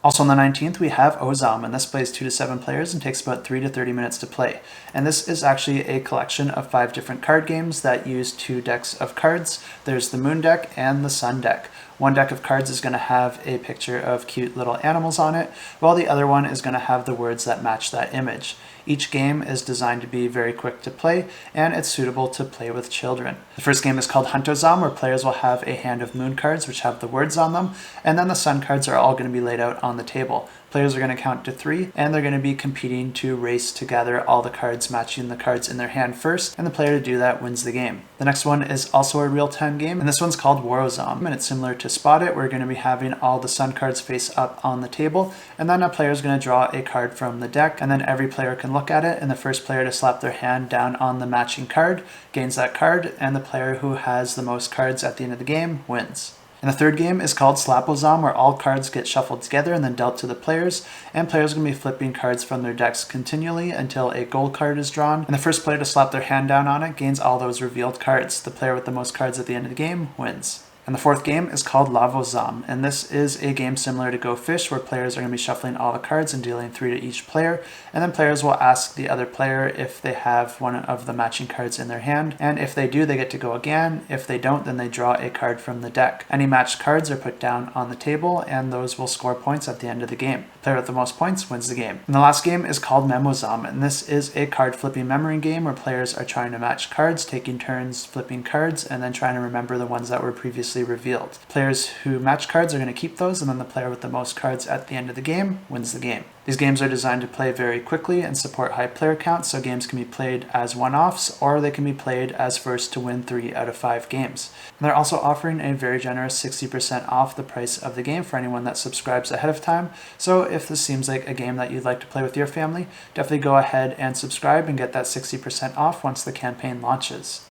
Also on the 19th, we have Ozam, and this plays 2 to 7 players and takes about 3 to 30 minutes to play. And this is actually a collection of 5 different card games that use 2 decks of cards. There's the Moon deck and the Sun deck. One deck of cards is going to have a picture of cute little animals on it, while the other one is going to have the words that match that image. Each game is designed to be very quick to play, and it's suitable to play with children. The first game is called Hunt Ozam, where players will have a hand of moon cards which have the words on them, and then the sun cards are all going to be laid out on the table. Players are going to count to 3, and they're going to be competing to race to gather all the cards matching the cards in their hand first, and the player to do that wins the game. The next one is also a real-time game, and this one's called War Ozam, and it's similar to Spot It. We're going to be having all the sun cards face up on the table, and then a player is going to draw a card from the deck, and then every player can look at it, and the first player to slap their hand down on the matching card gains that card, and the player who has the most cards at the end of the game wins. And the third game is called Slap Ozam, where all cards get shuffled together and then dealt to the players, and players are going to be flipping cards from their decks continually until a gold card is drawn, and the first player to slap their hand down on it gains all those revealed cards. The player with the most cards at the end of the game wins. And the fourth game is called Ozam, and this is a game similar to Go Fish, where players are going to be shuffling all the cards and dealing 3 to each player, and then players will ask the other player if they have one of the matching cards in their hand, and if they do, they get to go again. If they don't, then they draw a card from the deck. Any matched cards are put down on the table, and those will score points at the end of the game. The player with the most points wins the game. And the last game is called Ozam, and this is a card flipping memory game where players are trying to match cards, taking turns flipping cards, and then trying to remember the ones that were previously revealed. Players who match cards are going to keep those, and then the player with the most cards at the end of the game wins the game. These games are designed to play very quickly and support high player counts, so games can be played as one-offs, or they can be played as first to win 3 out of 5 games. And they're also offering a very generous 60% off the price of the game for anyone that subscribes ahead of time. So if this seems like a game that you'd like to play with your family, definitely go ahead and subscribe and get that 60% off once the campaign launches.